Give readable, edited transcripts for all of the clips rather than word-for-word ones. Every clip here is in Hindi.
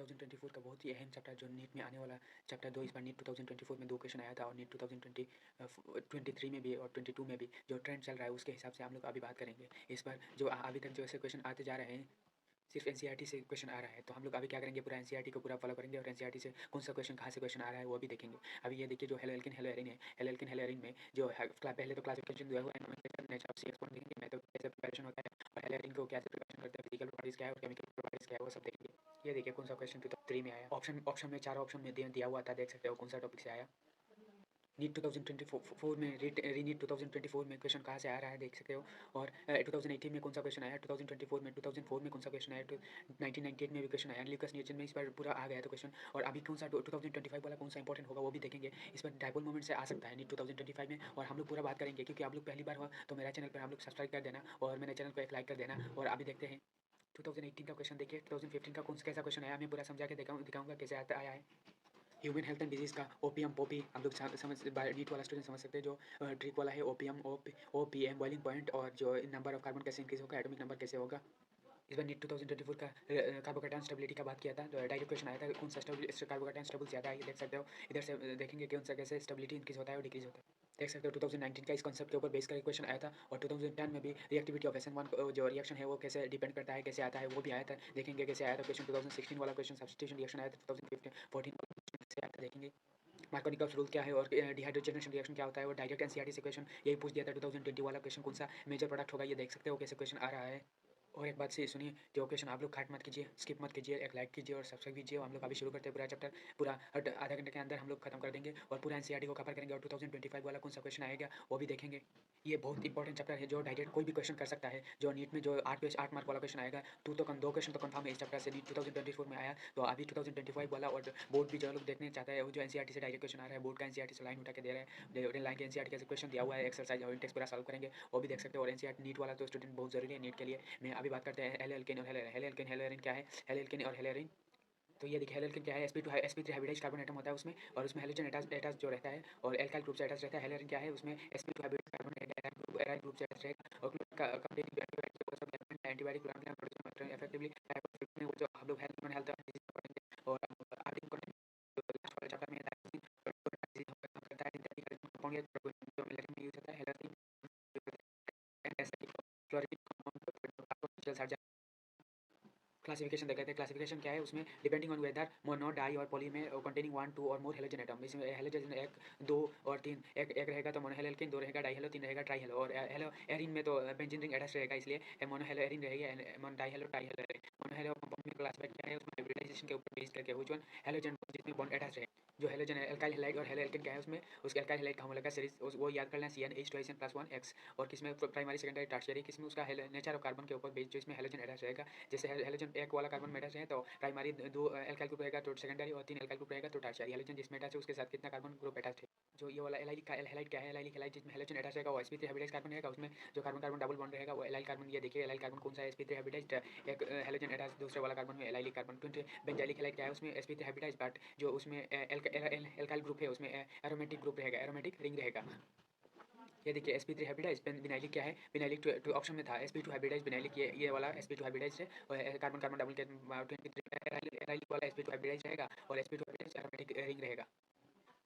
2024 का बहुत ही अहम चैप्टर जो नीट में आने वाला चैप्टर 2 इस बार नीट 2024 में 2 क्वेश्चन आया था और नीट 2023 में भी और 22 में भी जो ट्रेंड चल रहा है उसके हिसाब से हम लोग अभी बात करेंगे। इस बार जो अभी तक जो ऐसे क्वेश्चन आते जा रहे हैं सिर्फ एनसीईआरटी से क्वेश्चन आ रहा है, तो हम लोग अभी क्या करेंगे पूरा एनसीईआरटी को पूरा फॉलो करेंगे और एनसीईआरटी से कौन सा क्वेश्चन कहाँ से क्वेश्चन आ रहा है वो भी देखेंगे। अभी ये देखिए जो हेलो एल्किन हेलो एरिन है, हेलो एल्किन हेलो एरिन में जो पहले तो क्लासिफिकेशन दिया हुआ है नेचर ऑफ सी एक्सपोर्ट देखेंगे, मैं तो कैसे प्रिपरेशन होता है और हेलो एरिन को कैसे प्रिपरेशन करते हैं, फिजिकल प्रॉपर्टीज क्या है और केमिकल प्रॉपर्टीज क्या है वो सब देखेंगे। ये देखिए कौन सा क्वेश्चन 3 में आया, ऑप्शन में 4 ऑप्शन में दिया हुआ था, देख सकते हो कौन सा टॉपिक से आया। नीट 2024 में रीनीट 2024 में क्वेश्चन कहाँ से आ रहा है देख सकते हो। और 2018 में कौन सा क्वेश्चन आया, 2024 में 2004 में कौन सा क्वेश्चन आया, 1998 में भी क्वेश्चन आया, ल्यूकास नियोजन में इस बार पूरा आ गया था क्वेश्चन। और अभी कौन सा 2025 वाला कौन सा इंपॉर्टेंट होगा वो भी देखेंगे। इस पर डायपोल मोमेंट से आ सकता है नीट 2025 में और हम लोग पूरा बात करेंगे। क्योंकि आप लोग पहली बार हुआ तो मेरा चैनल पर आप लोग सब्सक्राइब कर देना और मेरे चैनल को एक लाइक कर देना। और अभी देखते हैं 2018 का क्वेश्चन देखिए, 2015 का कौन सा कैसा क्वेश्चन आया, मैं पूरा समझा के दिखाऊंगा कैसे आता आया है। ह्यूमन हेल्थ एंड डिजीज़ का ओपीएम पोपी हम लोग समझ नीट वाला स्टूडेंट समझ सकते हैं। जो ट्रिक वाला है ओपीएम ओपीएम बॉइलिंग पॉइंट और जो नंबर ऑफ कार्बन कैसे इंक्रीज होगा, एटॉमिक नंबर कैसे होगा। इस बार नीट 2024 का कार्बोकेटाइन स्टेबिलिटी का बात किया था, तो डायरेक्ट क्वेश्चन आया था कौन सा कार्बोकेटाइन स्टेबल ज़्यादा है, ये देख सकते हो। इधर से देखेंगे कौन सा कैसे स्टेबिलिटी इंक्रीज होता है और डिक्रीज होता है, देख सकते हो। 2019 का इस कॉन्सेप्ट के ऊपर बेस करके क्वेश्चन आया था और 2010 में भी रिएक्टिविटी ऑफ SN1 जो रिएक्शन है वो कैसे डिपेंड करता है, कैसे आता है वो भी आया था, देखेंगे कैसे आया था क्वेश्चन। 2016 वाला क्वेश्चन सब्स्टिट्यूशन रिएक्शन आया था, 2014 वाला क्वेश्चन कैसे आया था देखेंगे। मार्कोनिकॉफ रूल क्या है और डिहाइड्रोजनेशन रिएक्शन क्या होता है, वो डायरेक्ट एनसीईआरटी से क्वेश्चन यही पूछ दिया था। 2020 वाला क्वेश्चन कौन सा मेजर प्रोडक्ट होगा, ये देख सकते हो कैसे क्वेश्चन आ रहा है। और एक बात से सुनिए, जो क्वेश्चन आप लोग काट मत कीजिए, स्किप मत कीजिए, एक लाइक कीजिए और सब्सक्राइब कीजिए। हम लोग अभी शुरू करते हैं पूरा चैप्टर, पूरा आधा घंटे के अंदर हम लोग खत्म कर देंगे और पूरा एनसीईआरटी को कवर करेंगे और 2025 वाला कौन सा क्वेश्चन आएगा वो भी देखेंगे। ये बहुत इंपॉर्टेंट चैप्टर है जो डायरेक्ट कोई भी क्वेश्चन कर सकता है। जो नीट में जो 8 मार्क वाला क्वेश्चन आएगा, 2 क्वेश्चन तो कंफर्म है इस चैप्टर से नीट 2024 में आया। तो अभी 2025 वाला और बोर्ड भी जो लोग देखने चाहता है वो जो एनसीईआरटी से डायरेक्ट क्वेश्चन आ रहा है, बोर्ड का एनसीईआरटी से लाइन उठा के दे रहा है, लाइन के एनसीईआरटी का क्वेश्चन दिया हुआ है, एक्सरसाइज और इंटेक्स पूरा सॉल्व करेंगे वो भी देख सकते हो। और एनसीईआरटी नीट वाला तो स्टूडेंट बहुत जरूरी है नीट के लिए। मैं अभी बात करते हैं हेलो एल्केन और हेलो एरिन क्या है, हेलो एल्केन और हेलो एरिन। तो ये देखिए हेलो एल्केन क्या है, sp3 हाइब्रिडाइज्ड कार्बन एटम होता है उसमें, और उसमें हेलोजन एटॉस जो रहता है और एल्काइल ग्रुप से अटैच रहता है। हेलो एरिन क्या है, उसमें sp2 hybridised carbon aryl group से अटैच रहेगा और एंटीबायोटिक इफेक्टिवली वो जो हम लोग हेल्थ पढ़ेंगे। और आगे लास्ट वाले चैप्टर में करता है जो मिलिट्री में यूज होता है हेलो एरिन। क्लासिफिकेशन देख लेते हैं, क्लासिफिकेशन क्या है उसमें, depending on whether mono di और पॉली में कंटेनिंग 1 2 और मोर हेलोजन एटम। इसमें हेलोजन 1 2 और 3, एक रहेगा तो मोनो हेलो एल्केन, 2 रहेगा डाई हेलो, 3 रहेगा ट्राई हेलो। और हेलो एरिन में तो बेंजीन रिंग अटैच रहेगा, इसलिए मोनो हेलो एरिन रहेगी, mono die hello try hello. Mono hello compound में क्लासिफाइड क्या है उसमें हाइब्रिडाइजेशन के ऊपर बेस करके व्हिच वन हेलोजन जिसमें बॉन्ड अटैच है। जो हेलोजन एल्काइल हैलाइड और हेलो एल्केन क्या है उसमें, उसके एल्काइल हैलाइड का होमोलॉगस सीरीज वो याद कर लेना, CnH2SN+1X। और किसमें प्राइमरी सेकेंडरी टर्शियरी, किसमें उसका नेचर ऑफ कार्बन के ऊपर बेस जो इसमें हेलोजन अटैच रहेगा। जैसे हेलोजन एक वाला कार्बन में अटैच है तो प्राइमरी 2 एल्काइल ग्रुप रहेगा तो सेकेंडरी, और 3 एल्काइल ग्रुप रहेगा तो टर्शियरी। हेलोजन जिसमें अटैच है उसके साथ कितना कार्बन ग्रुप अटैच है। जो ये वाला एलाइलिक हैलाइड क्या है, एलाइलिक हैलाइड जिसमें हेलोजन अटैच रहेगा वो sp3 हाइब्रिडाइज्ड कार्बन रहेगा, उसमें जो कार्बन कार्बन डबल बॉन्ड रहेगा वो एलाइल कार्बन। ये देखिए एलाइल कार्बन कौन सा है, sp3 हाइब्रिडाइज्ड। एक हेलोजन अटैच दूसरे वाला कार्बन में एलाइलिक कार्बन। बेंजाइलिक हैलाइड क्या है उसमें sp3 हाइब्रिडाइज्ड, बट जो उसमें एल्काइल ग्रुप है उसमें एरोमेटिक ग्रुप रहेगा, एरोमेटिक रिंग रहेगा। ये देखिए sp3 हाइब्रिडाइज्ड। विनाइलिक क्या है, विनाइलिक तो ऑप्शन में था, sp2 हाइब्रिडाइज्ड विनाइलिक, ये वाला sp2 हाइब्रिडाइज्ड है और कार्बन कार्बन डबल के 23 एराइलिक वाला sp2 हाइब्रिडाइज्ड रहेगा और sp2 हाइब्रिडाइज्ड एरोमेटिक रिंग रहेगा।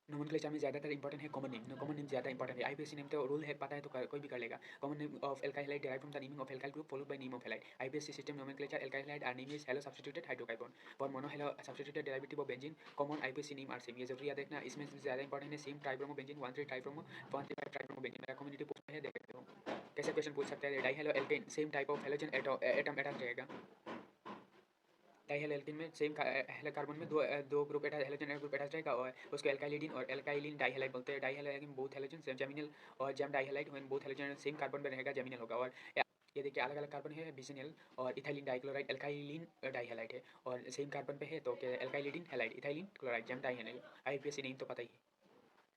नोमेनक्लेचर में ज़्यादातर इंपॉर्टेंट है कॉमन नेम ज़्यादा इंपॉर्टेंट है। आईपीएससी नेम तो रूल है पता है तो कोई भी कर लेगा। Common name of alkyl halide derive from the naming of alkyl group followed by name of halide. IUPAC system nomenclature alkyl halide are name is halo substituted hydrocarbon for mono halo substituted derivative of benzene. Common IUPAC name are same, ये जरूरी याद रखना। इसमें ज़्यादा इंपॉर्टेंट है same tribromo benzene 13 tribromo 13 tribromo benzene. मेरा कम्युनिटी पूछता है देख सकते हो कैसे क्वेश्चन पूछ सकते हैं। Die halo alkane same type of halogen atom attach रहेगा। डाइहेलोएल्केन में सेम कार्बन में दो ग्रुप हेलोजन ग्रुप अटैच रहेगा और उसको एल्काइलिडीन और एल्काइलिन डाइहेलाइड बोलते हैं। डाइहेलोएल्केन बोथ हेलोजन जेमिनल और gem dihalide when both halogen same carbon में रहेगा जेमिनल होगा। और ये देखिए अलग अलग कार्बन है, बिसिनिल और इथाइलिन डाइक्लोराइड एल्काइलिन डाइहेलाइड है और सेम कार्बन पे है तो alkylidene halide ethylene chloride gem dihalide. IPSC नहीं तो पता ही है।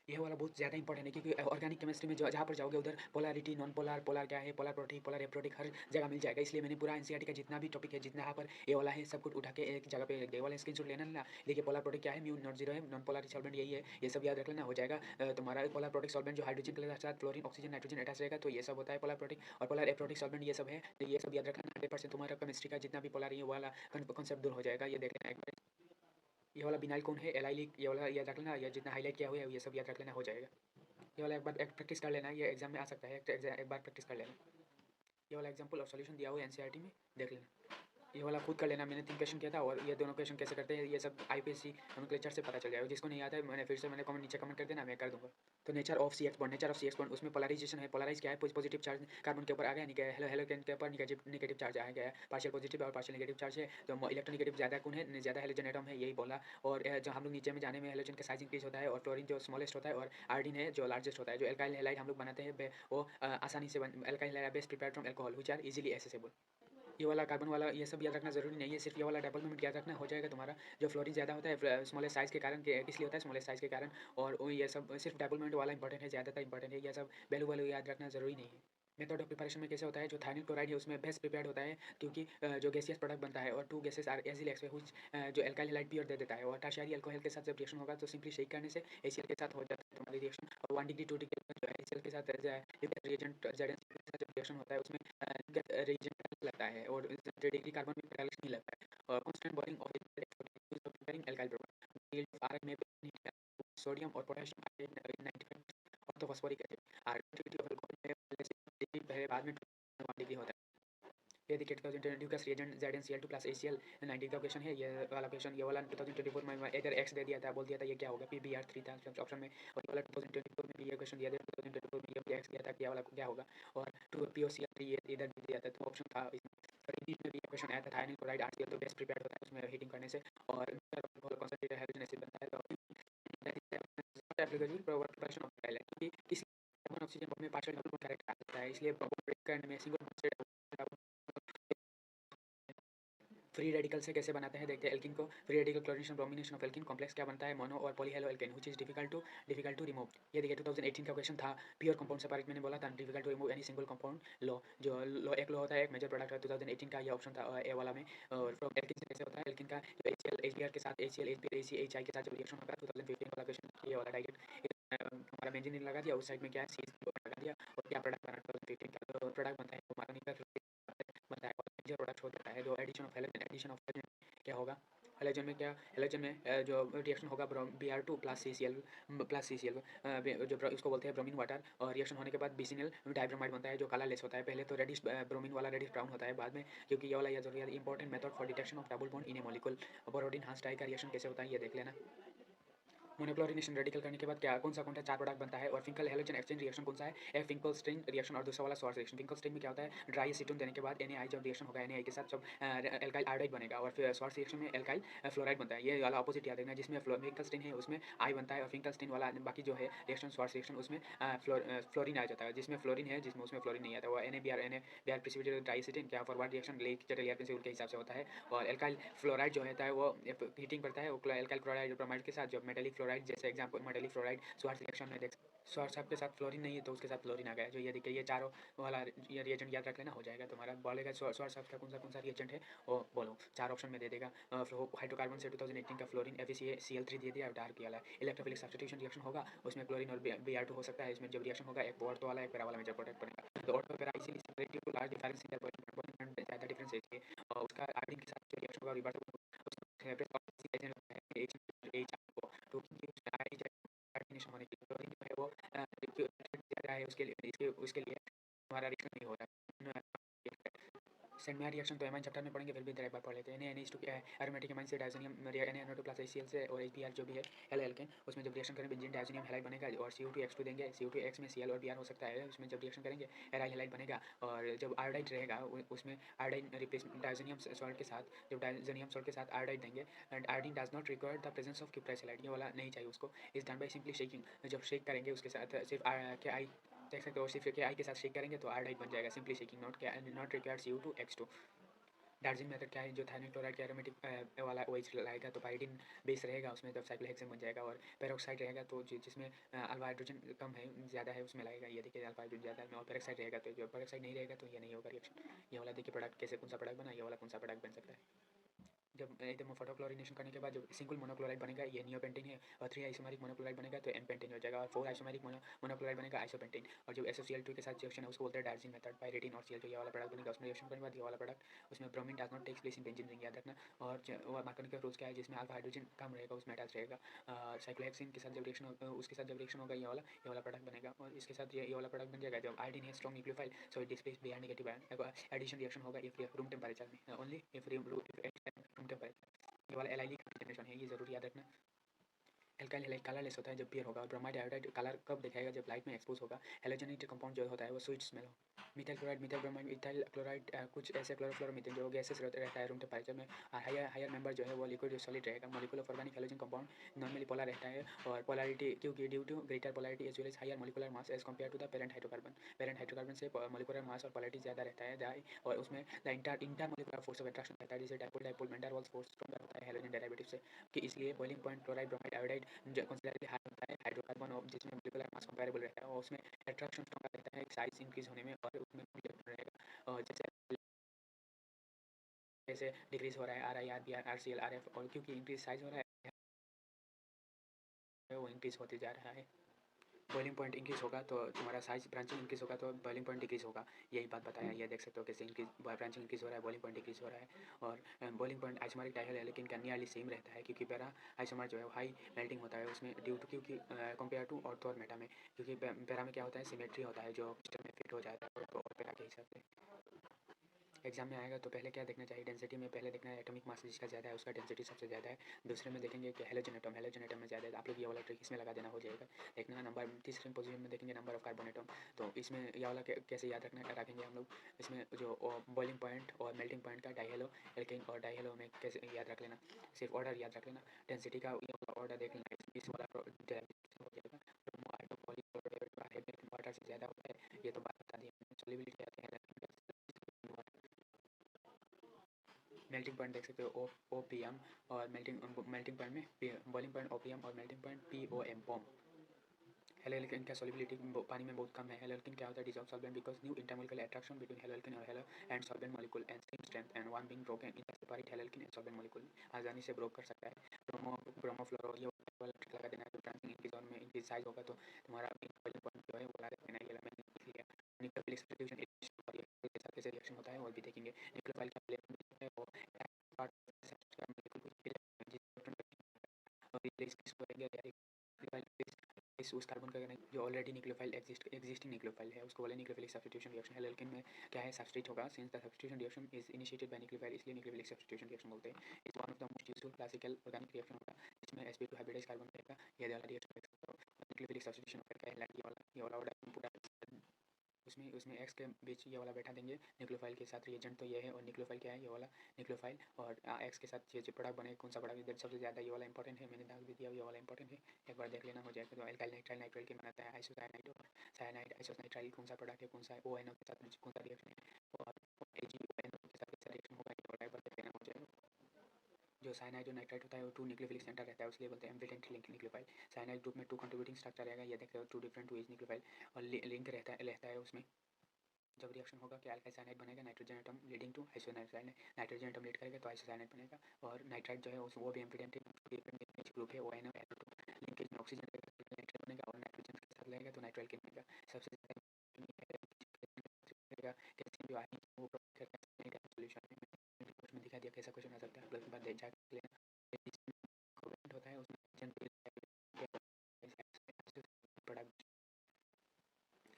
ये वाला बहुत ज़्यादा इंपॉर्टेंट है क्योंकि ऑर्गेनिक केमिस्ट्री में जहाँ पर जाओगे उधर पोलैरिटी नॉन पोलर पोलर क्या है, पोलर प्रोटिक पोलर एप्रोटिक हर जगह मिल जाएगा। इसलिए मैंने पूरा एनसीईआरटी का जितना भी टॉपिक है जितना यहाँ पर ये वाला है सब कुछ उठा के एक जगह पे ये वाला स्क्रीनशॉट लेना ना। देखिए पोलर प्रोटिक क्या है, म्यू नॉट जीरो है, नॉन पोलर सॉल्वेंट यही है, ये सब याद रख लेना हो जाएगा तुम्हारा। पोलर प्रोटिक सॉल्वेंट जो हाइड्रोजन के साथ फ्लोरीन ऑक्सीजन नाइट्रोजन अटैच रहेगा तो ये सब होता है पोलर प्रोटिक। और पोलर एप्रोटिक सॉल्वेंट ये सब है, तो ये सब याद रखना 100% तुम्हारा केमिस्ट्री का जितना भी पोलर है वाला कॉन्सेप्ट दूर हो जाएगा। ये देख लेना एक बार। ये वाला बिनाइल कौन है, एलाइलिक, ये वाला याद रख लेना, या जितना हाईलाइट किया हुआ है ये सब याद रख लेना, हो जाएगा। ये वाला एक बार प्रैक्टिस कर लेना, ये एग्जाम में आ सकता है, एक बार प्रैक्टिस कर लेना। ये वाला एग्जाम्पल और सॉल्यूशन दिया हुआ है एनसीईआरटी में, देख लेना। ये वाला खुद कर लेना, मैंने 3 क्वेश्चन किया था और ये दोनों क्वेश्चन कैसे करते हैं ये सब आईपीएससी नोमेनक्लेचर से पता चल जाएगा। जिसको नहीं आता है मैंने फिर से कमेंट नीचे कमेंट कर देना, मैं कर दूंगा। तो nature of C X bond, nature of C X bond, उसमें पोलराइजेशन है। पोलराइज क्या है, पॉजिटिव चार्ज कार्बन के ऊपर आ गया, हेलो हेलोजन के ऊपर नेगेटिव चार्ज आ गया है, पार्शियल पॉजिटिव और पार्शियल नेगेटिव चार्ज है। तो इलेक्ट्रोनेगेटिव ज़्यादा कौन है, ज़्यादा हेलोजन एटम है, यही बोला। और जो हम लोग नीचे में जाने में हेलोजन का साइज इंक्रीज होता है, और फ्लोरीन जो स्मॉलेस्ट होता है, और आयोडीन है जो लार्जेस्ट होता है। जो एल्काइल हैलाइड हम लोग बनाते हैं वो आसानी से alkyl halide best prepared from alcohol which are easily accessible. ये वाला कार्बन वाला ये सब याद रखना जरूरी नहीं है, सिर्फ ये वाला डबल मोमेंट याद रखना, हो जाएगा तुम्हारा। जो फ्लोरीन ज़्यादा होता है स्मॉलेस्ट साइज़ के कारण, किस लिए होता है, स्मॉलेस्ट साइज़ के कारण। और ये सब सिर्फ डबल मोमेंट वाला इंपॉर्टेंट है, ज़्यादातर इंपॉर्टेंट है। ये सब वैल्यू याद रखना जरूरी नहीं है। मेथड ऑफ प्रिपरेशन में कैसे होता है, जो थायनिल क्लोराइड है उसमें बेस्ट प्रिपेयर्ड होता है, क्योंकि जो गैसियस प्रोडक्ट बनता है, और 2 gases are acyl X which जो एल्काइल हैलाइड प्योर दे देता है। और टर्शियरी अल्कोहल के साथ जब रिएक्शन होगा तो सिंपली शेक करने से एसीएल के साथ हो जाता है तुम्हारी रिएक्शन। और 1 डिग्री 2 डिग्री जो एसीएल के साथ रिएजेंट जेडेंस के साथ जब रिएक्शन होता है उसमें रिएजेंट लगता है, और 3 डिग्री कार्बन में कैटालिस्ट नहीं लगता है। और constant boiling of preparing alkyl product yield are में सोडियम और potassium 95 orthophosphoric acid are activity of alcohol पहले बाद में 1 डिग्री होता है। ये देखिए 2022 का रिएजेंट ZnCl2 प्लस ACl 90 का क्वेश्चन है। ये वाला क्वेश्चन, ये वाला 2024 में इधर एक्स दे दिया था, बोल दिया था ये क्या होगा, PBr3 था ऑप्शन में। और ये वाला 2024 में भी ये क्वेश्चन दिया था, 2024 में ये एक्स दिया था, क्या वाला क्या होगा। और 2POCl3 ये इधर भी दिया था, तो ऑप्शन था इसमें। और नीट में भी ये क्वेश्चन आया था, थायनिल क्लोराइड RCl तो बेस्ट प्रिपेयर्ड होता है उसमें हीटिंग करने से, और कॉन्संट्रेटेड हाइड्रोजन एसिड बनता है। तो applicable for preparation of tile, क्योंकि किसी कार्बन ऑक्सीजन बॉन्ड में पार्शियल डबल बॉन्ड कैरेक्टर आता है, इसलिए ब्रेक करने में सिंगल बॉन्ड से फ्री रेडिकल से कैसे बनाते हैं, देखते हैं एल्किन को। Free radical chlorination bromination of alkene complex क्या बनता है, मोनो और polyhalo alkane which is difficult to remove. ये देखिए 2018 का क्वेश्चन था, प्योर कंपाउंड सेपरेट मैंने बोला था, difficult to remove any single compound लो। जो लो एक लो होता है, एक मेजर प्रोडक्ट है 2018 का, ये ऑप्शन था ए वाला में। और फ्रॉम एल्किन से कैसे होता है, एल्किन का जो HCl HBr के साथ HCl HBr ACHI के साथ जब रिएक्शन होगा 2015 वाला क्वेश्चन, ये वाला डायरेक्ट हमारा बेंजीन नहीं लगा दिया, उस साइड में क्या है सी लगा दिया, और क्या प्रोडक्ट बना 2015 का जो प्रोडक्ट बनता है वो मार्गोनी का बनता है, और मेजर प्रोडक्ट होता है जो एडिशन ऑफ हेलोजन क्या होगा। हेलोजन में क्या, हेलोजन में जो रिएक्शन होगा Br2 प्लस CCl जो इसको बोलते हैं ब्रोमीन वाटर, और रिएक्शन होने के बाद BCNL डाइब्रोमाइड बनता है जो काला लेस होता है। पहले तो रेडिश ब्रोमीन वाला रेडिश ब्राउन होता है बाद में, क्योंकि ये वाला ये जरूरी important method for detection of double bond in a molecule. Borodin Hunsdiecker का रिएक्शन कैसे होता है ये देख लेना। मोनोक्लोरिनेशन रेडिकल करने के बाद क्या कौन सा 4 प्रोडक्ट बनता है, और फिंकल हेलोजन एक्सचेंज रिएक्शन कौन सा है, एक फिंकलस्टीन रिएक्शन और दूसरा वाला स्वार्ट्ज रिएक्शन। फिंकलस्टीन में क्या होता है, ड्राई एसीटोन देने के बाद NaI जब रिएक्शन होगा NaI के साथ जब एल्काइल आयोडाइड बनेगा, और फिर स्वार्ट्ज रिएक्शन में एल्काइल फ्लोराइड बनता है। ये वाला ऑपोजिट याद रखना, जिसमें फिंकलस्टीन है उसमें आई बनता है, और फिंकलस्टीन वाला बाकी जो है रिएक्शन स्वार्ट्ज रिएक्शन उसमें फ्लोरीन आ जाता है, जिसमें फ्लोरीन है जिसमें उसमें फ्लोरीन नहीं आता। वो NaBr प्रेसिपिटेटेड ड्राई एसीटोन क्या फॉरवर्ड रिएक्शन लेक चटलिया प्रिंसिपल के हिसाब से होता है। और एल्काइल फ्लोराइड जो होता है वो हीटिंग करता है एल्काइल क्लोराइड ब्रोमाइड के साथ, जब मेटेलिक फ्लोराइड जैसे example metallic fluoride Swarts reaction में देख स्वार्ट्ज साहब के साथ फ्लोरीन नहीं है तो उसके साथ फ्लोरीन आ गया। जो ये देखिए ये चारों वाला ये रिएजेंट याद रख लेना, हो जाएगा तुम्हारा। बोलेगा स्वार्ट्ज साहब का कौन सा रिएजेंट है वो बोलो, 4 ऑप्शन में दे देगा। हाइड्रोकार्बन से 2018 का फ्लोरीन FeCl3 दे दिया, डार्क किया है। इलेक्ट्रोफिलिक सब्स्टिट्यूशन रिएक्शन होगा उसमें क्लोरीन और Br2 हो सकता है। इसमें जब रिएक्शन होगा एक ऑर्थो वाला एक पैरा वाला मेजर प्रोडक्ट बनेगा। तो ऑर्थो पैरा इसीलिए separative to large difference in the boiling point ज़्यादा डिफरेंस है, और उसका आयोडीन के साथ जो रिएक्शन होगा रिवर्स होने की क्लोरीन जो है वो ज़्यादा है, उसके लिए हमारा रिएक्शन नहीं हो रहा। सेंडमेयर रिएक्शन तो एमाइन चैप्टर में पढ़ेंगे, फिर भी एक बार पढ़ लेते हैं। एरोमेटिक एमाइन से डायजोनियम NaNO2 प्लस HCl से और HBr जो भी है हेलो एल्केन, उसमें जब रिएक्शन करेंगे बेंजीन डायजोनियम हैलाइड बनेगा, और CO2X2 देंगे। CO2X में Cl और Br हो सकता है, उसमें जब रिएक्शन करेंगे एराइल हैलाइड बनेगा। और जब आयोडाइड रहेगा उसमें आयोडाइन रिप्लेसमेंट डायजोनियम सॉल्ट के साथ, जब डायजोनियम सॉल्ट के साथ आयोडाइड देंगे, and iodine does not require the presence of cuprous halide, ये वाला नहीं चाहिए उसको, is done by simply shaking. जब शेक करेंगे उसके साथ सिर्फ के आई देख सकते हो, सिर्फ के आई के साथ शेक करेंगे तो आयोडाइड बन जाएगा, simply shaking, not required CO2X2। Darjeeling method क्या है, जो थायनिल क्लोराइड के एरोमेटिक वाला OH लाएगा तो पाइरिडिन बेस रहेगा उसमें, जब साइक्लोहेक्सेन बन जाएगा। और पेरोक्साइड रहेगा तो जिसमें अल्फा हाइड्रोजन कम है ज़्यादा है उसमें लाएगा। ये देखिए अल्फा हाइड्रोजन ज़्यादा है, और पेरोक्साइड रहेगा तो जो पेरोक्साइड नहीं रहेगा तो ये नहीं होगा रिएक्शन। ये वाला देखिए प्रोडक्ट कैसे कौन सा प्रोडक्ट बना, ये वाला कौन सा प्रोडक्ट बन सकता है। जब एकदम फोटोक्लोरिनेशन करने के बाद जो सिंगल मोनोक्लोराइड बनेगा ये नियोपेंटेन है, और 3 आइसोमेरिक मोनोक्लोराइड बनेगा तो एमपेंटेन हो जाएगा, और 4 आइसोमेरिक मोनोक्लोराइड बनेगा आइसोपेंटेन। और जो SOCl2 के साथ रिएक्शन है उसको बोलते हैं डायजीन मेथड। पायरेटिन और Cl2 ये वाला प्रोडक्ट बनेगा, उसमें रिएक्शन करने के बाद ये वाला प्रोडक्ट उसमें bromine does not takes place in benzene ring, याद रखना। और मैकेनिकल रूल्स क्या है, जिसमें अल्फा हाइड्रोजन कम रहेगा उसमें अटैच रहेगा। साइक्लोहेक्सिन के साथ जब रिएक्शन उसके साथ जब रिएक्शन होगा ये वाला प्रोडक्ट बनेगा, और इसके साथ ये वाला प्रोडक्ट बन जाएगा। जब आयोडीन है strong nucleophile so it displace behind negative ion. Addition reaction होगा इफ रूम टेम्परेचर में, ओनली इफ रूम टेम्परेचर। ये वाला एलाइली जनरेशन है, ये जरूर याद रखना। एल्काइल हैलाइड कलरलेस होता है जब पियर होगा, और ब्रोमाइड आयोडाइड कलर कब दिखाएगा, जब लाइट में एक्सपोज होगा। हेलोजेनेटेड कंपाउंड जो होता है वो स्वीट स्मेल हो। Methyl chloride, methyl bromide, methyl chloride कुछ ऐसे क्लोरोफ्लोरोमीथेन जो गैसेस रहता है रूम टेम्परेचर में। हायर मेंबर जो है वो लिक्विड जो सॉलिड रहेगा। Molecule of organic halogen compound normally polar रहता है, और पोलैरिटी क्योंकि due to greater polarity as well as higher molecular mass as compare to the parent hydrocarbon. Parent hydrocarbon से मॉलिक्यूलर मास और पोलैरिटी ज़्यादा रहता है, और उसमें the intermolecular force of attraction रहता है, जिसे dipole dipole van der Waals force stronger होता है हेलोजन डेरिवेटिव से। कि इसलिए boiling point chloride bromide iodide considerably high होता है हाइड्रोकार्बन, और जिसमें मॉलिक्यूलर मास कंपेरेबल रहता है, और उसमें अट्रैक्शन स्ट्रॉन्गर रहता है साइज इंक्रीज होने में, और उसमें रहेगा। और जैसे डिक्रीज हो रहा है RI RBr RCl RF, और क्योंकि इंक्रीज साइज हो रहा है वो इंक्रीज होते जा रहा है। बॉइलिंग पॉइंट इंक्रीज होगा तो तुम्हारा साइज ब्रांचिंग इंक्रीज होगा तो बॉइलिंग पॉइंट डिक्रीज होगा। यही बात बताया, ये देख सकते हो कैसे इंक्रीज ब्रांचिंग इंक्रीज हो रहा है, बॉइलिंग पॉइंट डिक्रीज हो रहा है। और बॉइलिंग पॉइंट आइसोमेरिक डायहल है लेकिन नियरली सेम रहता है, क्योंकि पैरा आइसोमर जो है हाई मेल्टिंग होता है उसमें ड्यू टू, क्योंकि कंपेयर टू ऑर्थो और मेटा में, क्योंकि पैरा में क्या होता है सिमेट्री होता है जो क्रिस्टल में फिट हो जाता है और पैरा के हिसाब से। एग्जाम में आएगा तो पहले क्या देखना चाहिए, डेंसिटी में पहले देखना है एटॉमिक मास जिसका ज़्यादा है उसका डेंसिटी सबसे ज़्यादा है। दूसरे में देखेंगे कि हेलोजन एटम में ज़्यादा है, आप लोग ये वाला ट्रिक इसमें लगा देना हो जाएगा। देखना नंबर तीसरे पोजीशन में देखेंगे नंबर ऑफ कार्बन एटम, तो इसमें ये वाला कैसे याद रखेंगे हम लोग। इसमें जो बॉइलिंग पॉइंट और मेल्टिंग पॉइंट का डाइहेलो एल्केन और डाइहेलो में कैसे याद रख लेना, सिर्फ ऑर्डर याद रख लेना। डेंसिटी का ऑर्डर देख लेना, इस वाला हो जाएगा। वाटर से ज़्यादा होता है, ये तो बात बता दी। सॉल्युबिलिटी आते हैं मेल्टिंग पॉइंट देख सकते हो OPM, और मेल्टिंग पॉइंट में बॉइलिंग पॉइंट OPM और मेल्टिंग पॉइंट POM पॉम। हेलोल्किन का सॉल्युबिलिटी पानी में बहुत कम है। हेलोल्किन क्या होता है, dissolve solvent because new intermolecular attraction between haloalkane और halo and solvent molecule and same strength and one being broken in the separate haloalkane and solvent molecule, आसानी से ब्रोक कर सकता है। ब्रोमोफ्लोरो ये वाला ट्रिक लगा देना है, तो ट्रांसिंग इंक्रीज और में इंक्रीज साइज होगा तो तुम्हारा बॉइलिंग पॉइंट जो है वो लगा देना। ये मैंने लिख लिया। न्यूक्लियोफिलिक सब्स्टिट्यूशन और के साथ कैसे रिएक्शन होता है वो भी देखेंगे। न्यूक्लियोफाइल का है वो उस कार्बन का जो ऑलरेडी न्यूक्लियोफाइल एग्जिस्टिंग न्यूक्लियोफाइल है उसको बोले न्यूक्लियोफिलिक सब्स्टिट्यूशन रिएक्शन है। लेकिन में क्या है सब्स्टिट्यूट होगा since the substitution reaction is initiated by nucleophile, इसलिए न्यूक्लियोफिलिक सब्स्टिट्यूशन रिएक्शन बोलते हैं। It's one of the most useful classical organic reaction होगा, इसमें sp2 हाइब्रिडाइज कार्बन रहेगा। ये वाला रिएक्शन देख सकते हो। न्यूक्लियोफिलिक सब्स्टिट्यूशन होकर ये वाला ऑर्डर पूरा उसमें एक्स के बीच ये वाला बैठा देंगे न्यूक्लियोफाइल के साथ रिएजेंट तो ये है, और न्यूक्लियोफाइल क्या है ये वाला न्यूक्लियोफाइल, और एक्स के साथ ये प्रोडक्ट बने कौन सा प्रोडक्ट इधर सबसे ज़्यादा ये वाला इंपॉर्टेंट है, मैंने दाग भी दिया ये वाला इंपॉर्टेंट है, एक बार देख लेना हो जाएगा। तो एल्काइल नाइट्राइल नाइट्राइल के बनाता है आइसोसाइनाइड और साइनाइड। आइसोसाइनाइड कौन सा प्रोडक्ट है, कौन सा ONO के साथ कौन सा रिएक्शन है, और AgONO के साथ कैसा रिएक्शन होगा ये वाला एक बार देख लेना हो जाएगा। जो साइनाइड और नाइट्राइड होता है वो 2 न्यूक्लियोफिलिक सेंटर रहता है, उसलिए बोलते हैं ambivalent link nucleophile. Cyanide group में 2 कंट्रीब्यूटिंग स्ट्रक्चर रहेगा, ये देखते हो 2 डिफरेंट वेज न्यूक्लियोफाइल, और लिंक रहता है उसमें। जब रिएक्शन होगा कि अल्काइल साइनाइड बनेगा, nitrogen atom leading to isocyanide, nitrogen atom lead करेगा तो आइसोसाइनाइड बनेगा। और नाइट्राइड जो है वो भी एम्फिडेंट ग्रुप है, ONO लिंकेज में ऑक्सीजन नाइट्राइड बनेगा, और नाइट्रोजन के साथ लगेगा तो नाइट्राइल के बनेगा। सबसे ज़्यादा कैल्शियम जो आयन वो प्रोवाइड करता है सॉल्यूशन में, उसमें दिखा दिया कैसा क्वेश्चन आ सकता है, आप लोग के बाद देख जाकर लेना होता है उसमें product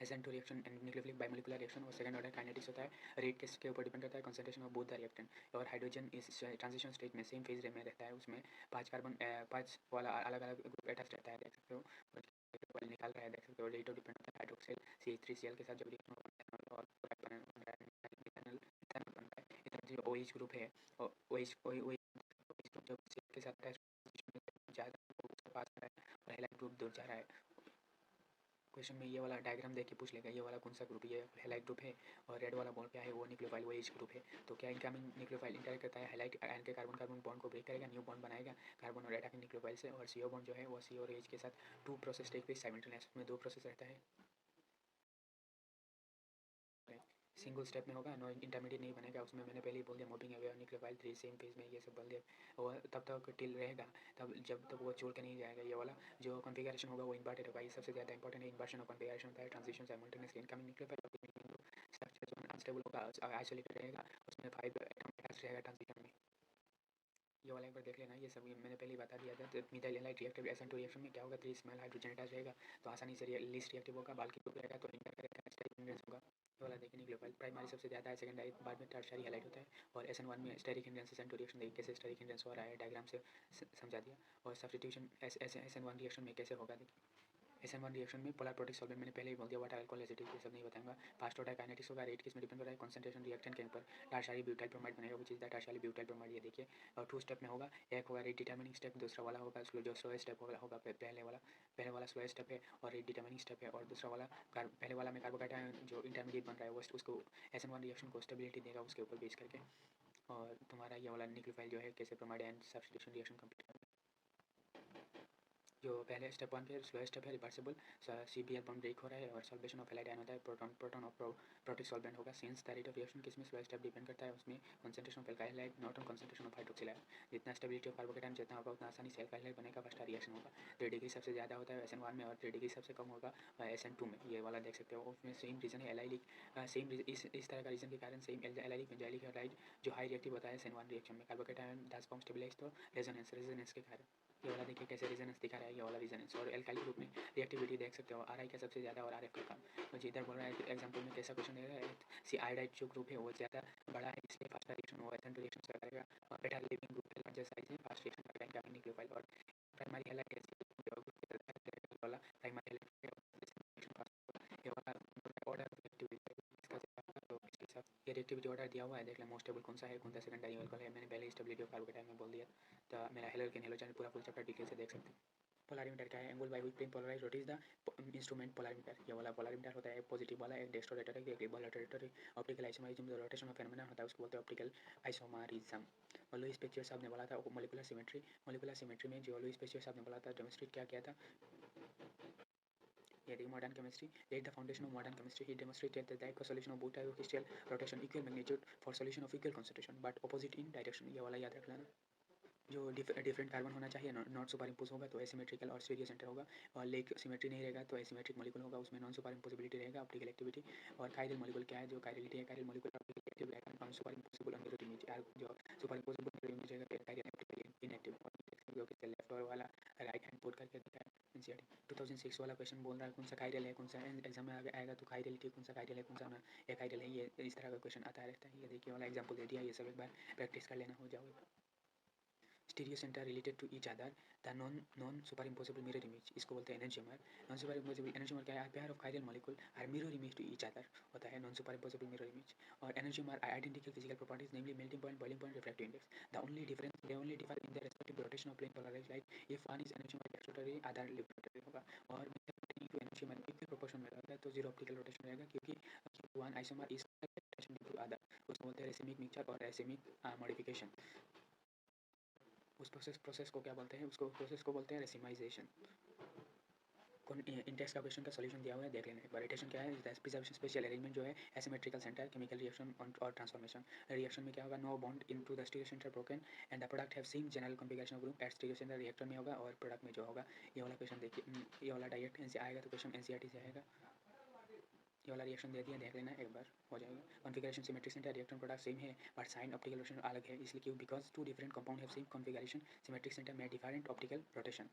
SN2 reaction and nucleophilic bimolecular reaction और सेकंड ऑर्डर काइनेटिक्स होता है। रेट के ऊपर डिपेंड करता है concentration of both the reactant. और हाइड्रोजन इस ट्रांजिशन स्टेट में सेम फेज में रहता है, उसमें 5 कार्बन 5 वाला अलग अलग ग्रुप अटैच रहता है, देख सकते हो निकाल रहा है, देख सकते हो। रेट डिपेंड करता है हाइड्रोक्सिल CH3Cl के साथ जब रिएक्शन और जो OH ग्रुप है OH जब के साथ ज़्यादा उसके पास है और हेलाइड ग्रुप दूर जा रहा है। क्वेश्चन में ये वाला डायग्राम देख के पूछ लेगा ये वाला कौन सा ग्रुप, ये हेलाइड ग्रुप है, और रेड वाला बॉल क्या है वो न्यूक्लियोफाइल वो एच ग्रुप है। तो क्या इनकमिंग न्यूक्लियोफाइल इंटरेक्ट करता है हेलाइड आयन के कार्बन कार्बन बॉन्ड को ब्रेक करेगा, न्यू बॉन्ड बनाएगा कार्बन और अटैकिंग न्यूक्लियोफाइल से, और CO बॉन्ड जो है वो C और H के साथ 2 प्रोसेस टेक प्लेस साइमल्टेनियस में 2 प्रोसेस रहता है। सिंगल स्टेप में होगा, नो इंटरमीडिएट नहीं बनेगा उसमें। मैंने पहले ही बोल दिया मोबिंग अवे और न्यूक्लियोफाइल 3 सेम फेज में, ये सब बोल दिया। और तब तक टिल रहेगा, तब जब तक वो छोड़ के नहीं जाएगा। ये वाला जो कॉन्फ़िगरेशन होगा वो इन्वर्टेड होगा, ये सबसे ज़्यादा इंपॉर्टेंट है। इन्वर्शन और कॉन्फ़िगरेशन होता है, transition simultaneous incoming nucleophile structure जो अनस्टेबल होगा, आइसोलेटेड रहेगा, उसमें 5 एटॉमिक अटैच रहेगा ट्रांजिशन में। ये वाला एक बार देख लेना, ये सब मैंने पहले ही बता दिया था। तो methyl halide reactive SN2 reaction में क्या होगा, 3 स्मॉल हाइड्रोजन अटैच रहेगा, तो आसानी से लीस्ट रिएक्टिव होगा, बाल्की ग्रुप रहेगा तो इंटर करेगा स्टेरिक होगा। ये वाला देखिए न्यूक्लियोफाइल प्राइमरी सबसे ज़्यादा है, सेकेंडरी बाद में टर्शियरी हैलाइड होता है। और SN1 में स्टेरिक हिंड्रेंस SN2 रिएक्शन देखिए कैसे स्टेरिक हिंड्रेंस हो रहा है, डायग्राम से समझा दिया। और सब्स्टिट्यूशन SN1 रिएक्शन में कैसे होगा देखिए। SN1 रिएक्शन में पोलर प्रोटिक सॉल्वेंट मैंने पहले ही बोल दिया, वाटर अल्कोहल एसिडिक, ये सब नहीं बताऊंगा। फास्ट होता है, काइनेटिक्स होगा, रेट किसमें डिपेंड हो रहा है, कंसंट्रेशन रिएक्टेंट के ऊपर। टर्शियरी ब्यूटाइल ब्रोमाइड बनेगा, वो चीज़ है टर्शियरी ब्यूटाइल ब्रोमाइड, ये देखिए। और 2 स्टेप में होगा, एक होगा रेट डिटर्मिनिंग स्टेप, दूसरा वाला होगा जो स्लो स्टेप होगा पहले वाला स्लो स्टेप है और रेट डिटर्मिनिंग स्टेप है। और दूसरा वाला पहले वाला में कार्बोकेटायन जो इंटरमीडिएट बन रहा है वो उसको SN1 रिएक्शन को स्टेबिलिटी देगा उसके ऊपर बेस करके। और तुम्हारा ये वाला न्यूक्लियोफाइल जो है कैसे bromide and substitution reaction complete करेगा। जो पहले स्टेप 1 पे स्लो स्टेप है, रिवर्सिबल CBl बॉन्ड ब्रेक हो रहा है और सॉल्वेशन ऑफ हैलाइड आयन होता है, प्रोटॉन ऑफ प्रोटिक सॉल्वेंट होगा। Since the rate of reaction किसमें स्लो स्टेप डिपेंड करता है, उसमें concentration of alkyl halide not on concentration of hydroxyl ion. जितना स्टेबिलिटी ऑफ कार्बोकेटायन जितना होगा उतना आसानी से एल्काइल हैलाइड बनेगा, फर्स्ट रिएक्शन होगा। 3 डिग्री सबसे ज़्यादा होता है SN1 में और 3 डिग्री सबसे कम होगा SN2 में। ये वाला देख सकते हो, उसमें सेम रीज़न है एलाइलिक, सेम इस तरह का रीज़न के कारण सेम एलाइलिक बेंजाइलिक हैलाइड जो हाई रिएक्टिव होता है SN1 रिएक्शन में। कार्बोकेटायन 10 फॉर्म स्टेबलाइज तो रेजोनेंस के कारण। ये वाला देखिए कैसे रेजोनेंस दिखा रहा है, ये वाला रेजोनेंस। और एल्काइल ग्रुप में रिएक्टिविटी देख सकते हो, RI का सबसे ज़्यादा और RF का कम। मुझे इधर बोल रहा है एग्जाम्पल में कैसा क्वेश्चन देगा, सी आयोडाइड जो ग्रुप है वो ज़्यादा बड़ा है इसलिए फास्ट रिएक्शन वो SN2 रिएक्शन से करेगा। और बेटा लिविंग ग्रुप है लार्जर साइज है, फास्ट रिएक्शन करेगा इनकमिंग न्यूक्लियोफाइल। और प्राइमरी हैलाइड वाला प्राइमरी हैलाइड ये वाला ऑर्डर रिएक्टिविटी इसका तो इसके साथ ये रिएक्टिविटी ऑर्डर दिया हुआ है, देख लें मोस्ट स्टेबल कौन सा है, कौन सा सेकेंडरी अल्कोहल है। मैंने पहले स्टेबिलिटी ऑफ कार्बोकेटायन में बोल दिया, तो मेरा हेलोजन हेलोजन पूरा फुल चैप्टर डिटेल से देख सकते हैं। पोलरिमीटर क्या है, angle by which plane polarise what is the instrument polarimeter. ये वाला पोलरिमीटर होता है, एक पॉजिटिव वाला एक डेस्ट्रोलेटर है, एक रिबोलेटर। ऑप्टिकल आइसोमरिज्म जो रोटेशन ऑफ फेनोमेना होता है उसको बोलते हैं ऑप्टिकल आइसोमरिज्म। और लुईस पेस्टियर साहब ने बोला था मोलिकुलर सिमेट्री में जो लुईस पेस्टियर साहब ने बोला था, डेमोन्स्ट्रेट क्या किया था, ये देखिए modern chemistry laid the foundation of modern chemistry. He demonstrated that the aqueous solution of both type of crystal rotation equal magnitude for solution of equal concentration but opposite in direction। ये वाला याद रख लेना। जो डिफरेंट कार्बन होना चाहिए, नॉट सुपर इम्पोज होगा तो एसिमेट्रिकल और स्टीरियो सेंटर होगा। और लेक सिमेट्री नहीं रहेगा तो एसिमेट्रिक मॉलिक्यूल होगा, उसमें नॉन सुपर इम्पोसिबिलिटी रहेगा, ऑप्टिकल एक्टिविटी। और कायरल मॉलिक्यूल क्या है, जो कायरलिटी है, कायरल मॉलिक्यूल ऑप्टिकल एक्टिव रहेगा, नॉन सुपर इम्पोसिबल और मिरर इमेज। जो सुपर इम्पोसिबल मिरर इमेज रहेगा तो कायरल ऑप्टिकल इनएक्टिव। और जो कि लेफ्ट और वाला राइट हैंड पुट करके दिखा है एनसीईआरटी 2006 वाला क्वेश्चन बोल रहा है कौन सा कायरल है, कौन सा एग्जाम में आएगा तो कायरलिटी कौन सा कायरल है, कौन सा ना ये कायरल है, ये इस तरह का क्वेश्चन आता रहता है। ये देखिए वाला एग्जाम्पल दे दिया, ये सब एक बार प्रैक्टिस कर लेना, हो जाओगे। Stereo center related to each other the non superimposable mirror image, इसको बोलते हैं enantiomer. Non superimposable enantiomer क्या है, pair of chiral molecule are mirror image to each other होता है non superimposable mirror image. और enantiomer are identical physical properties namely melting point, boiling point, refractive index. The only difference they only differ in the respective rotation of plane polarised light. If one is एनर्जीमर एक्सोटरी other लिबरेटरी होगा। और एनर्जीमर इक्वल प्रोपोर्शन में रहेगा तो जीरो ऑप्टिकल रोटेशन रहेगा, क्योंकि one isomer is rotation to other, उसको बोलते हैं रेसिमिक मिक्सचर और रेसिमिक मॉडिफिकेशन। उस प्रोसेस को क्या बोलते हैं, उसको प्रोसेस को बोलते हैं रेसिमाइजेशन। इंटेक्स का क्वेश्चन का सॉल्यूशन दिया हुआ है, देख लेना एक बार। रिटेशन क्या है, प्रिजर्वेशन स्पेशल अरेंजमेंट जो है एसिमेट्रिकल सेंटर, केमिकल रिएक्शन और ट्रांसफॉर्मेशन। रिएक्शन में क्या होगा, no bond into the stereo centre broken and the product have same general configuration of group at stereo centre. Reactor में होगा और प्रोडक्ट में जो होगा। ये वाला क्वेश्चन देखिए, ये वाला डायरेक्ट एनसी आएगा तो क्वेश्चन एनसीईआरटी से आएगा। ये वाला रिएक्शन दे दिया, देख लेना एक बार, हो जाएगा। Configuration symmetric centre, reactor product same है बट साइन ऑप्टिकल रोटेशन अलग है, इसलिए क्यों, because two different compound have same configuration, symmetric centre में डिफरेंट ऑप्टिकल रोटेशन।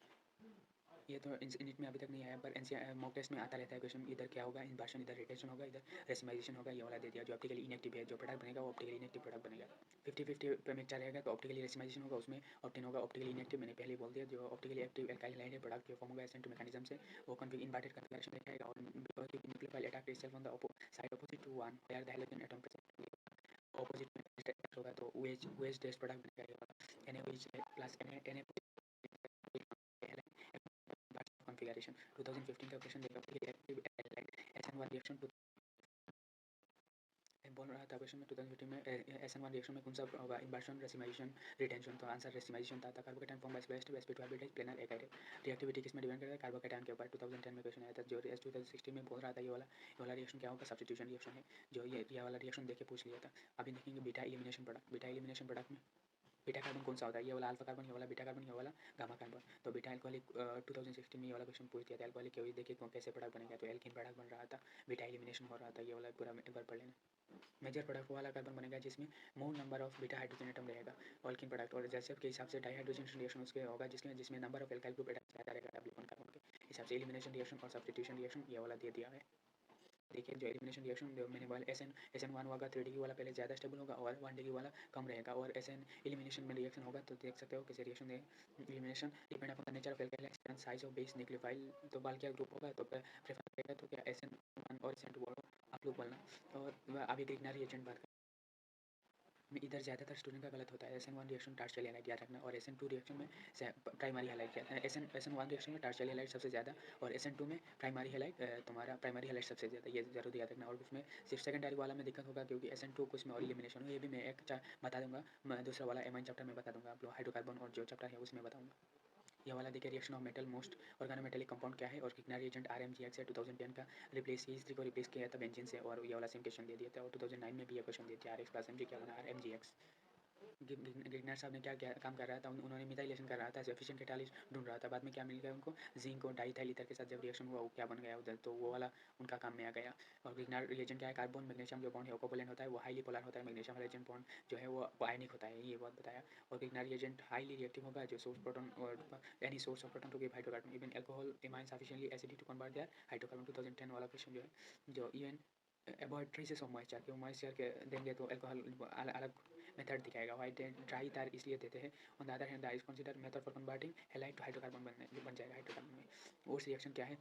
ये तो नीट में अभी तक नहीं आया पर एनसीईआरटी मॉक टेस्ट में आता रहता है क्वेश्चन। इधर क्या होगा, इन्वर्शन, इधर रिटेशन होगा, इधर रेसिमाइजेशन होगा। ये वाला दे दिया, जो ऑप्टिकली इनएक्टिव है, जो प्रोडक्ट बनेगा वो ऑप्टिकली इनएक्टिव प्रोडक्ट बनेगा। 50-50 पे मिक्सचर रहेगा तो ऑप्टिकली रेसिमाइजेशन होगा, उसमें ऑप्टिन होगा। ऑप्टिकली इनएक्टिव मैंने पहले ही बोल दिया, जो ऑप्टिकली एक्टिव एल्काइल हैलाइड है, प्रोडक्ट जो फॉर्म होगा SN2 मैकेनिज्म से, वो कॉन्फिग इन्वर्टेड कॉन्फिगरेशन में रहेगा। और because the nucleophile attack itself on the side opposite to one where the halogen atom present opposite में अटैक होगा तो OH डैश प्रोडक्ट बनेगा। NaOH प्लस Na कॉन्फिगरेशन 2015 का क्वेश्चन देखा, SN1 रिएक्शन बोल रहा था क्वेश्चन में 2015 में SN1 रिएक्शन में कौन सा होगा, इम्बर्शन, रेसिमाइजेशन, रिटेंशन। तो आंसर रेसिमाइजेशन था। Carbocation form by splash sp2 hybridise planar एकाइड। रिएक्टिविटी किसमें डिपेंड करता है, कार्बोकेटाइन के ऊपर। 2010 में क्वेश्चन आया था। जो 2016 में बोल रहा था ये वाला रिएक्शन क्या होगा, सब्स्टिट्यूशन रिएक्शन है। जो ये वाला रिएक्शन देख के पूछ लिया था। अभी देखेंगे beta elimination product. Beta elimination product में बीटा कार्बन कौन सा होता है, ये वाला अल्फा कार्बन, ये वाला बीटा कार्बन, ये वाला गामा कार्बन। तो बीटा अल्कोहलिक 2016 में ये वाला क्वेश्चन पूछ दिया था। अल्कोहलिक के देखिए कैसे प्रोडक्ट बनेगा, तो एल्कीन प्रोडक्ट बन रहा था, बीटा एलिमिनेशन हो रहा था। ये वाला पूरा एक बार पढ़ लेना। मेजर प्रोडक्ट वाला कार्बन बनेगा जिसमें मोर number of beta hydrogen atom रहेगा, एल्कीन प्रोडक्ट। और जैसे के हिसाब से डाइहाइड्रोजन रिएक्शन उसके होगा जिसमें नंबर ऑफ एल्काइल ग्रुप ज़्यादा रहेगा W1 कार्बन के हिसाब से। एलिमिनेशन रिएक्शन और सब्स्टिट्यूशन रिएक्शन ये वाला दे दिया है। देखिए जो एलिमिनेशन रिएक्शन जो मैंने बोला SN1 होगा 3 डिग्री वाला पहले ज़्यादा स्टेबल होगा और 1 डिग्री वाला कम रहेगा। और SN एलिमिनेशन में रिएक्शन होगा तो देख सकते हो कैसे रिएक्शन है। Elimination depend upon the nature of alkyl size of base nucleophile. तो बाल क्या ग्रुप होगा तो प्रेफर करेगा तो क्या SN1 और SN2 बोलो आप लोग बोलना। और अभी देखना रिएजेंट बात में इधर ज़्यादातर स्टूडेंट का गलत होता है। SN1 रिएक्शन टार्शियल हैलाइड याद रखना, और SN2 रिएक्शन में प्राइमरी हैलाइड किया। SN1 रिएक्शन में टार्शियल हैलाइड सबसे ज़्यादा और SN2 में प्राइमरी हैलाइड तुम्हारा प्राइमरी हैलाइड सबसे ज़्यादा, ये जरूर याद रखना। और उसमें सिर्फ सेकेंडरी वाला में दिक्कत होगा क्योंकि SN2 कुछ में और एलिमिनेशन हो, ये भी मैं एक बता दूंगा। मैं दूसरा वाला एमाइन चैप्टर में बता दूंगा, आप लोग हाइड्रोकार्बन और जो चैप्टर है उसमें बताऊंगा। ये वाला देखिए reaction of metal most organometallic compound क्या है और कितना रिएजेंट RMGX है। 2010 का रिप्लेस CH3 को रिप्लेस किया था बेंजीन से, और ये वाला सेम क्वेश्चन दे दिया था। और 2009 में भी ये क्वेश्चन दिया था RX प्लस MG क्या बना RMGX। गिगनर साहब ने क्या काम कर रहा था, उन्होंने मिथाइलेशन कर रहा था, एफिशिएंट कैटालिस्ट ढूंढ रहा था। बाद में क्या मिल गया उनको, जिंक और डाइथाइल ईथर के साथ जब रिएक्शन हुआ वो क्या बन गया उधर, तो वो वाला उनका काम में आ गया। और गिगनर रिएजेंट क्या है, कार्बन मैग्नीशियम जो बॉन्ड है कोवैलेंट होता है, वो हाईली पोलर होता है। मैग्नीशियम हाइड्रोजन बॉन्ड जो है वो आयनिक होता है, ये बात बताया। और गिगनर रिएजेंट हाईली रिएक्टिव होगा जो सोर्स प्रोटॉन और any source of proton to give hydrocarbon. Even alcohol amine sufficiently acidic to convert their hydrocarbon. 2010 वाला क्वेश्चन जो है जो even avoid traces of moisture, क्यों मॉइस्चर के देंगे तो अल्कोहल अलग मेथड दिखाएगा। वाइट ड्राई तार इसलिए देते हैं। On the other hand the is consider method for converting halide to hydrocarbon बन जाएगा हाइड्रोकार्बन में। ओट्स रिएक्शन क्या है,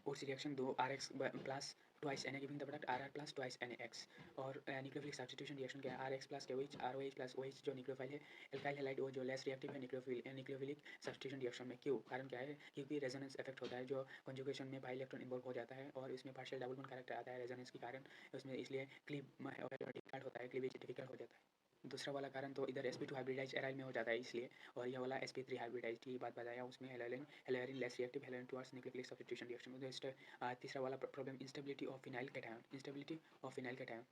Wurtz reaction 2 RX plus twice Na giving the product RR plus twice NaX। और न्यूक्लियोफिलिक सब्स्टिट्यूशन रिएक्शन क्या है, RX plus KOH ROH plus OH जो न्यूक्लियोफाइल है, एल्काइल हैलाइड वो जो लेस रिएक्टिव है न्यूक्लियोफिलिक सब्स्टिट्यूशन रिएक्शन में। क्यों, कारण क्या है, क्योंकि रेजोनेंस इफेक्ट होता है जो कंजुगेशन में पाई इलेक्ट्रॉन इन्वॉल्व हो जाता है और इसमें पार्शियल डबल बॉन्ड कैरेक्टर आता है रेजोनेंस के कारण उसमें, इसलिए क्लीव डिफिकल्ट होता है, क्लीवेज डिफिकल्ट हो जाता है। दूसरा वाला कारण तो इधर sp2 हाइब्रिडाइज एराइल में हो जाता है इसलिए। और यह वाला sp3 हाइब्रिडाइज की बात बताया, उसमें haloarene less reactive, haloarene towards nucleophilic substitution reaction. तीसरा वाला problem instability of phenyl cation, instability of phenyl cation,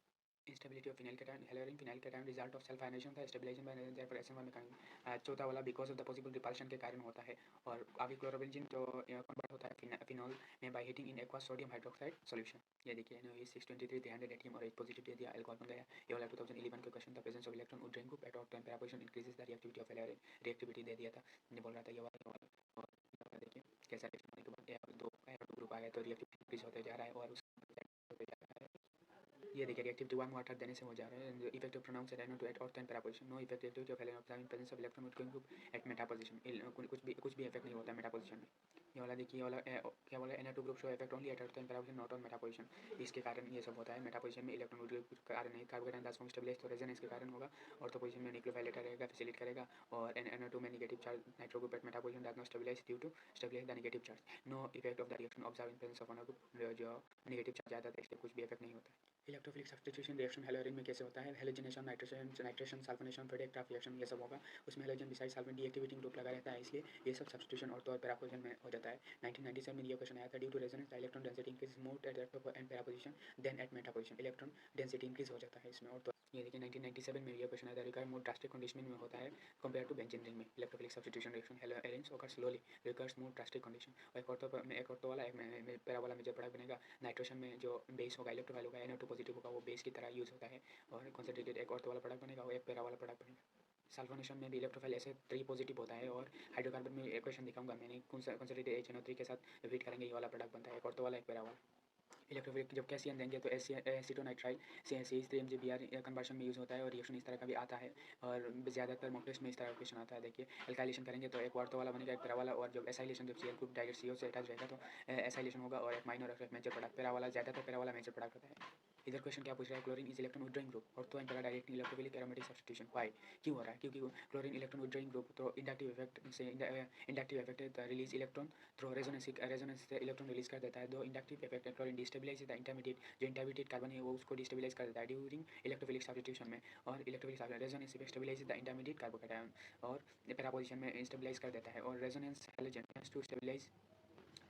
instability of phenyl cation, haloarene phenyl cation result of self ionisation था, stabilisation by therefore SN1 mechanism. चौथा वाला because of the possible repulsion के कारण होता है। और अभी क्लोरोबेंजीन जो कन्वर्ट होता है फिनॉल में by heating in aqua sodium hydroxide solution. ये देखिए NaOH 623 300 एटीएम और H पॉजिटिव दे दिया, अल्कोहल बन गया। ये वाला 2011 का क्वेश्चन था, presence of electron withdrawing group at of temperature position increases the reactivity of haloarene, reactivity दे दिया था। ये बोल रहा था ये वाला। और देखिए कैसा रिएक्शन होने के बाद दो ग्रुप आ गया तो रिएक्टिविटी इंक्रीज होते जा रहा है और उसका ये देखिए रिएक्टिविटी 1 वाटर देने से हो जा रहा है। Effective pronounce at two at और 10 para position, no effectivity of halogen observe in presence of electron with going group at meta position. कुछ भी इफेक्ट नहीं होता मेटा पोजीशन में। ये वाला देखिए, ये वाला क्या बोला, Na2 group show effect only at 10 para position not on meta position. इसके कारण ये सब होता है। मेटा पोजीशन में इलेक्ट्रॉन विद कारण नहीं, कार्बोकेटाइन 10 फॉर्म स्टेबलाइज तो रेजोनेंस के कारण होगा। और तो पोजीशन में न्यूक्लियोफाइल रहेगा, फैसिलिट करेगा। और Na2 में negative charge nitro group at meta position does not stabilise due to stabilise the negative charge. No effect of the reaction observe in presence of another group, जो नेगेटिव चार्ज ज़्यादा था इसलिए कुछ भी इफेक्ट नहीं होता है। इलेक्ट्रोफिलिक सब्स्टिट्यूशन रिएक्शन हेलोरिन में कैसे होता है, हेलोजनेशन, नाइट्रेशन, सल्फोनेशन, फेडेक ट्राफ रिएक्शन ये सब होगा। उसमें halogen beside sulphate deactivating group लगा रहता है, इसलिए ये सब सब्स्टिट्यूशन और तो पैरा पोजीशन में हो जाता है। 1997 में ये क्वेश्चन आया था, due to resonance the electron density increase more at and para position than at meta position, electron density increase हो जाता है इसमें। और तो ये देखिए 1997 में ये क्वेश्चन आया था, रिक्वायर मोर ड्रास्टिक कंडीशनिंग में होता है कंपेयर टू बेंजीन रिंग में। इलेक्ट्रोफिलिक सब्स्टिट्यूशन रिएक्शन हेलोरिन्स ओकर slowly, requires more drastic condition. और एक और तो वाला एक पैरा वाला मेजर प्रोडक्ट बनेगा। नाइट्रोजन में जो बेस होगा इलेक्ट्रोफाइल होगा Na2 पॉजिटिव होगा, वो बेस की तरह यूज़ होता है। और कॉन्सेंट्रेटेड एक और वाला प्रोडक्ट बनेगा, वो एक पैरा वाला प्रोडक्ट बनेगा। सल्फोनेशन में भी इलेक्ट्रोफाइल ऐसे 3 पॉजिटिव होता है। और हाइड्रोकार्बन में एक क्वेश्चन दिखाऊंगा मैंने, कॉन्सेंट्रेटेड HNO3 के साथ रिपीट करेंगे, ये वाला प्रोडक्ट बनता है, एक और वाला एक पैरा वाला। इलेक्ट्रोफिलिक जब कैसियन देंगे तो एसीटोनाइट्राइल CH3MgBr कन्वर्शन में यूज़ होता है। और रिएक्शन इस तरह का भी आता है और ज़्यादातर मॉक टेस्ट में इस तरह का क्वेश्चन आता है। देखिए एल्काइलेशन करेंगे तो एक वार्तो वाला बनेगा, एक पैरा वाला। और जब एसाइलेशन जब Cl ग्रुप डायरेक्ट CO से अटैच रहेगा तो एसाइलेशन होगा। और एक माइनर और एक मेजर प्रोडक्ट, पैरा वाला ज़्यादातर पैरा वाला मेजर प्रोडक्ट होता है। इधर क्वेश्चन क्या पूछ रहा है, chlorine is electron withdrawing group और तो and direct electrophilic aromatic substitution, why क्यों हो रहा है, क्योंकि क्लोरीन इलेक्ट्रॉन विड्रॉइंग ग्रुप तो इंडक्टिव इफेक्ट से inductive effect release electron through resonance से इलेक्ट्रॉन रिलीज कर देता है। दो inductive effect chlorine destabilise the intermediate, जो इंटरमीडिएट कार्बन है वो उसको डिस्टेबलाइज कर देता है ड्यूरिंग इलेक्ट्रोफिलिक सब्स्टिट्यूशन में, और electrophilic resonance effect stabilise the intermediate carbocation और पैरा पोजीशन में स्टेबलाइज कर देता है। और resonance halogen tends to stabilise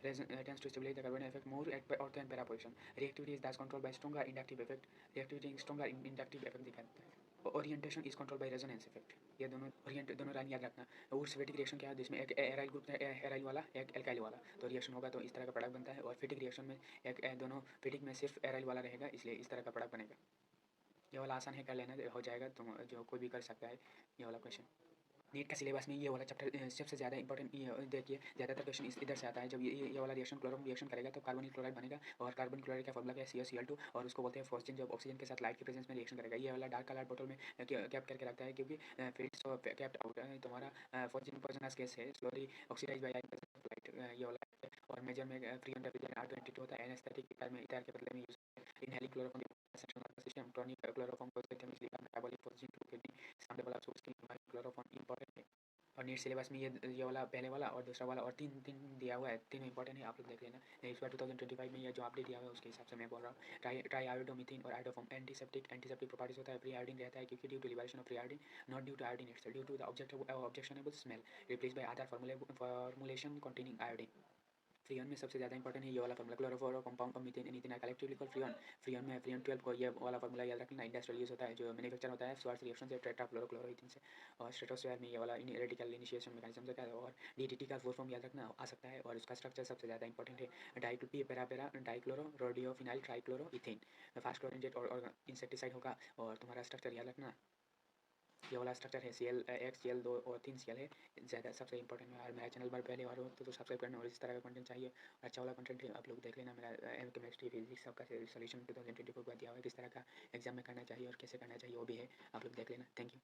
the carbon effect more at ortho and para position. Reactivity is thus controlled by stronger inductive effect. Reactivity stronger inductive effect दिखाता है। Orientation is control by resonance effect. ये दोनों लाइन याद रखना। उर्सवेटिक रिएक्शन क्या है, जिसमें एक एराइल ग्रुप है, एराइल वाला एक एल्काइल वाला, तो रिएक्शन होगा तो इस तरह का प्रोडक्ट बनता है। और फिटिक रिएक्शन में एक दोनों फिटिक में सिर्फ एराइल वाला रहेगा, इसलिए इस तरह का प्रोडक्ट बनेगा। ये वाला आसान है, कर लेना, हो जाएगा, तुम जो कोई भी कर सकता है ये वाला क्वेश्चन। नीट का सिलेबस में ये वाला चैप्टर सबसे ज़्यादा इंपॉर्टेंट देखिए, ज़्यादातर क्वेश्चन इधर से आता है। जब ये वाला रिएक्शन क्लोरीन रिएक्शन करेगा तो कार्बोनिल क्लोराइड बनेगा, और कार्बन क्लोराइड का फॉर्मूला क्या है, CaCl2, और उसको बोलते हैं फॉस्फेट। जब ऑक्सीजन के साथ लाइट की प्रेजेंस में रिएक्शन करेगा, ये वाला डार्क कलर बोतल में कैप करके रखता है, क्योंकि फिर कैप्ट आउट है तुम्हारा फॉस्फेट पॉइजनस गैस है, स्लोली ऑक्सीडाइज बाय लाइट, ये वाला। और मेजर में फ्री अंडर R22 होता है, एनेस्थेटिक में इथर के बदले में use inhaling chloroform system, tonic chloroform को metabolic position to kidney sound develop so उसके क्लोरोफॉर्म इंपॉर्टेंट है। और नीट सिलेबस में ये वाला पहले वाला और दूसरा वाला और तीन तीन दिया हुआ है, तीनों इंपॉर्टेंट है, आप लोग देख लेना। इस बार 2025 में ये जो अपडेट दिया हुआ है उसके हिसाब से मैं बोल रहा हूँ। ट्राई आयोडोमिथीन और आयोडोफॉर्म एंटीसेप्टिक प्रॉपर्टीज होता है, फ्री आयोडीन रहता है, क्योंकि due to liberation of free iodine, not due to iodine itself, due to the objectionable smell, replace by other formulation containing iodine. Freon में सबसे ज़्यादा इंपॉर्टेंट है ये वाला formula, chlorofluoro compound of methane and ethanol collectively called freon. Freon में फ्रीऑन 12 को ये वाला फॉर्मूला याद रखना। इंडस्ट्रियल यूज होता है, जो मैन्युफैक्चर होता है स्वार्थ रिएक्शन से टेट्राफ्लोरोक्लोरोइथेन से। और स्ट्रेटोस्फीयर में ये वाला रेडिकल इनिशिएशन मैकेनिज्म होता है। और डीडीटी का फुल फॉर्म याद रखना आ सकता है, और उसका स्ट्रक्चर सबसे ज़्यादा इंपॉर्टेंट है। डाइक्लोपी पैरा पैरा डाइक्लोरो रोडियोफिनाइल ट्राइक्लोरो इथेन, फास्ट क्लोरिनेटेड और इंसेक्टिसाइड होगा। और तुम्हारा स्ट्रक्चर याद रखना, ये वाला स्ट्रक्चर है Cl1 Cl2 और 3 Cl है, ज़्यादा सबसे इंपॉर्टेंट है। और मेरा चैनल पर पहले और हो तो सब्सक्राइब करना, और इस तरह का कंटेंट चाहिए, अच्छा वाला कंटेंट है, आप लोग देख लेना। मेरा केमिस्ट्री फिजिक्स सबका सोल्यूशन 2024 का दिया हुआ है, किस तरह का एग्जाम में करना चाहिए और कैसे करना चाहिए वो भी है, आप लोग देख लेना। Thank you.